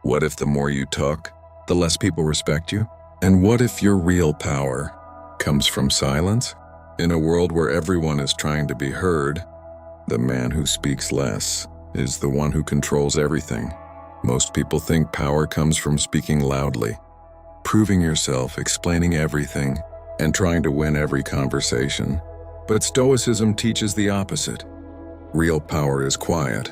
What if the more you talk, the less people respect you? And what if your real power comes from silence? In a world where everyone is trying to be heard, the man who speaks less is the one who controls everything. Most people think power comes from speaking loudly, proving yourself, explaining everything, and trying to win every conversation. But Stoicism teaches the opposite. Real power is quiet,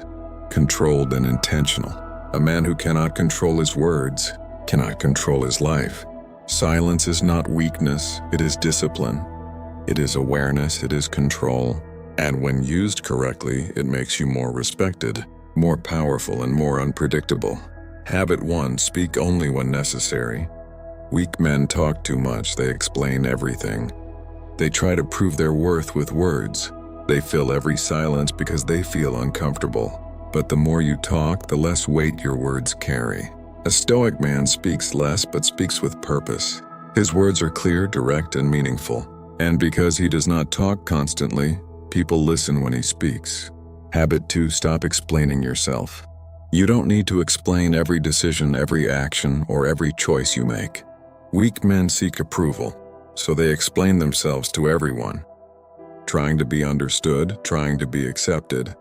controlled, and intentional. A man who cannot control his words cannot control his life. Silence is not weakness, it is discipline. It is awareness, it is control. And when used correctly, it makes you more respected, more powerful, and more unpredictable. Habit 1: speak only when necessary. Weak men talk too much, they explain everything. They try to prove their worth with words. They fill every silence because they feel uncomfortable. But the more you talk, the less weight your words carry. A Stoic man speaks less but speaks with purpose. His words are clear, direct, and meaningful. And because he does not talk constantly, people listen when he speaks. Habit 2: stop explaining yourself. You don't need to explain every decision, every action, or every choice you make. Weak men seek approval, so they explain themselves to everyone, trying to be understood, trying to be accepted.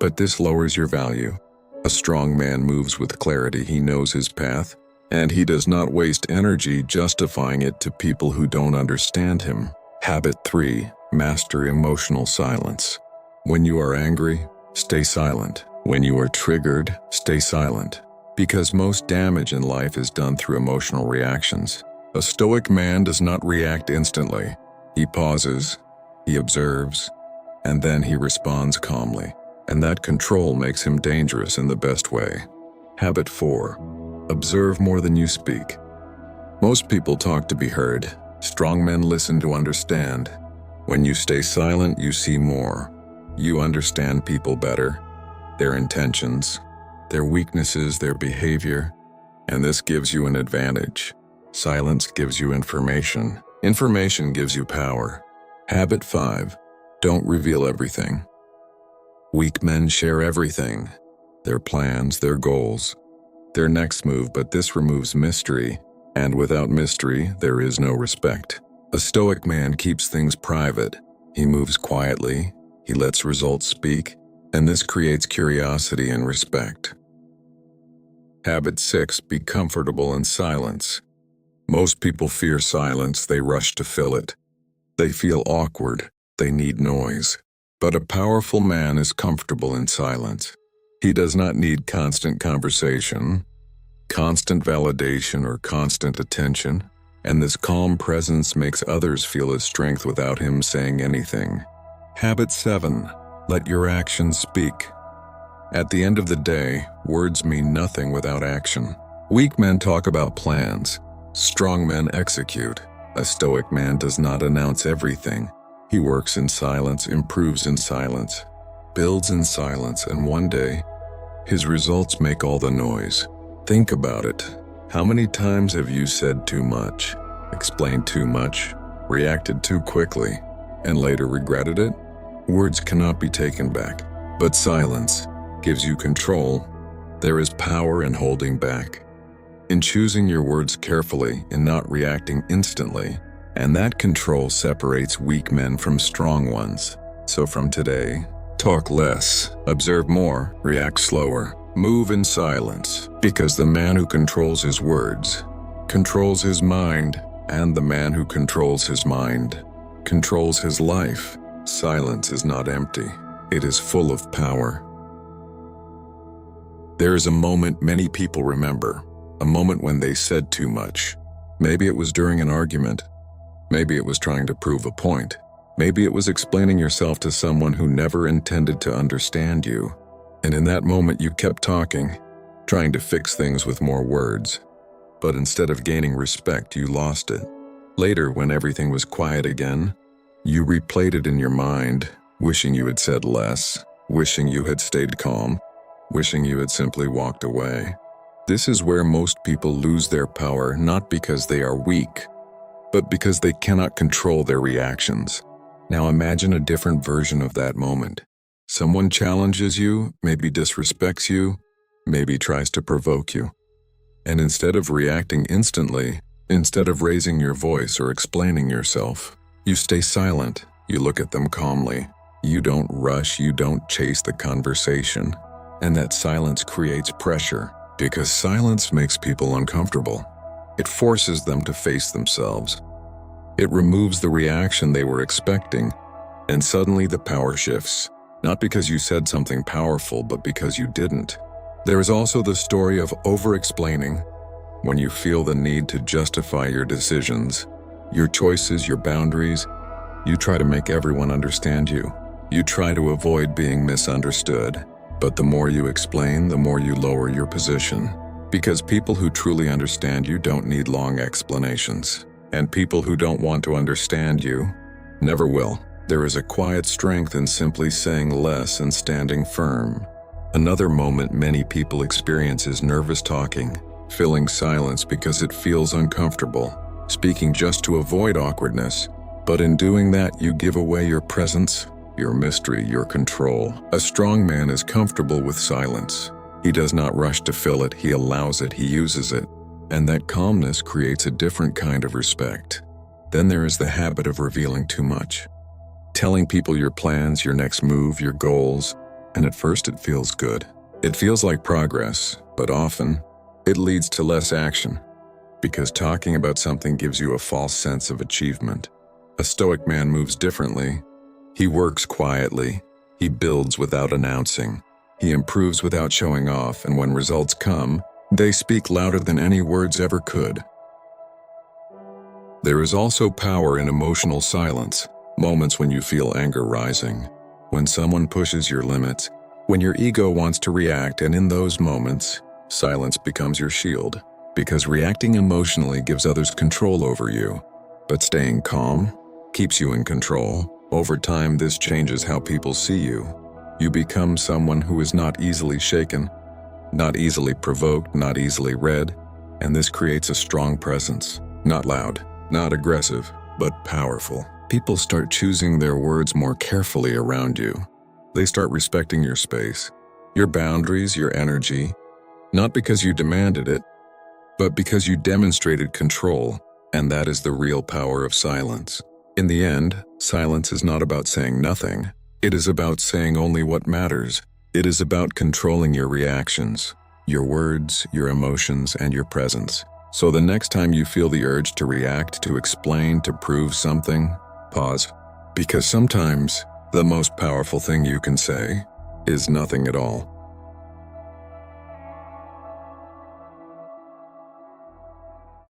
But this lowers your value. A strong man moves with clarity, he knows his path, and he does not waste energy justifying it to people who don't understand him. Habit 3: master emotional silence. When you are angry, stay silent. When you are triggered, stay silent. Because most damage in life is done through emotional reactions. A Stoic man does not react instantly. He pauses, he observes, and then he responds calmly. And that control makes him dangerous in the best way. Habit 4: observe more than you speak. Most people talk to be heard. Strong men listen to understand. When you stay silent, you see more. You understand people better, their intentions, their weaknesses, their behavior, and this gives you an advantage. Silence gives you information. Information gives you power. Habit 5: don't reveal everything. Weak men share everything, their plans, their goals, their next move, but this removes mystery, and without mystery, there is no respect. A Stoic man keeps things private. He moves quietly, he lets results speak, and this creates curiosity and respect. Habit 6: be comfortable in silence. Most people fear silence, they rush to fill it. They feel awkward, they need noise. But a powerful man is comfortable in silence. He does not need constant conversation, constant validation, or constant attention, and this calm presence makes others feel his strength without him saying anything. Habit 7: let your actions speak. At the end of the day, words mean nothing without action. Weak men talk about plans. Strong men execute. A Stoic man does not announce everything. He works in silence, improves in silence, builds in silence, and one day, his results make all the noise. Think about it. How many times have you said too much, explained too much, reacted too quickly, and later regretted it? Words cannot be taken back, but silence gives you control. There is power in holding back, in choosing your words carefully, in not reacting instantly. And that control separates weak men from strong ones. So from today, talk less, observe more, react slower, move in silence. Because the man who controls his words controls his mind, and the man who controls his mind controls his life. Silence is not empty, it is full of power. There is a moment many people remember, a moment when they said too much. Maybe it was during an argument. Maybe it was trying to prove a point. Maybe it was explaining yourself to someone who never intended to understand you. And in that moment you kept talking, trying to fix things with more words. But instead of gaining respect, you lost it. Later, when everything was quiet again, you replayed it in your mind, wishing you had said less, wishing you had stayed calm, wishing you had simply walked away. This is where most people lose their power, not because they are weak, but because they cannot control their reactions. Now imagine a different version of that moment. Someone challenges you, maybe disrespects you, maybe tries to provoke you. And instead of reacting instantly, instead of raising your voice or explaining yourself, you stay silent. You look at them calmly. You don't rush, you don't chase the conversation. And that silence creates pressure, because silence makes people uncomfortable. It forces them to face themselves. It removes the reaction they were expecting, and suddenly the power shifts. Not because you said something powerful, but because you didn't. There is also the story of over-explaining. When you feel the need to justify your decisions, your choices, your boundaries, you try to make everyone understand you. You try to avoid being misunderstood. But the more you explain, the more you lower your position. Because people who truly understand you don't need long explanations. And people who don't want to understand you never will. There is a quiet strength in simply saying less and standing firm. Another moment many people experience is nervous talking, filling silence because it feels uncomfortable, speaking just to avoid awkwardness. But in doing that, you give away your presence, your mystery, your control. A strong man is comfortable with silence. He does not rush to fill it, he allows it, he uses it. And that calmness creates a different kind of respect. Then there is the habit of revealing too much. Telling people your plans, your next move, your goals, and at first it feels good. It feels like progress, but often it leads to less action, because talking about something gives you a false sense of achievement. A Stoic man moves differently. He works quietly, he builds without announcing, he improves without showing off, and when results come, they speak louder than any words ever could. There is also power in emotional silence, moments when you feel anger rising, when someone pushes your limits, when your ego wants to react, and in those moments, silence becomes your shield, because reacting emotionally gives others control over you, but staying calm keeps you in control. Over time, this changes how people see you. You become someone who is not easily shaken, not easily provoked, not easily read, and this creates a strong presence. Not loud, not aggressive, but powerful. People start choosing their words more carefully around you. They start respecting your space, your boundaries, your energy, not because you demanded it, but because you demonstrated control, and that is the real power of silence. In the end, silence is not about saying nothing. It is about saying only what matters. It is about controlling your reactions, your words, your emotions, and your presence. So the next time you feel the urge to react, to explain, to prove something, pause. Because sometimes the most powerful thing you can say is nothing at all.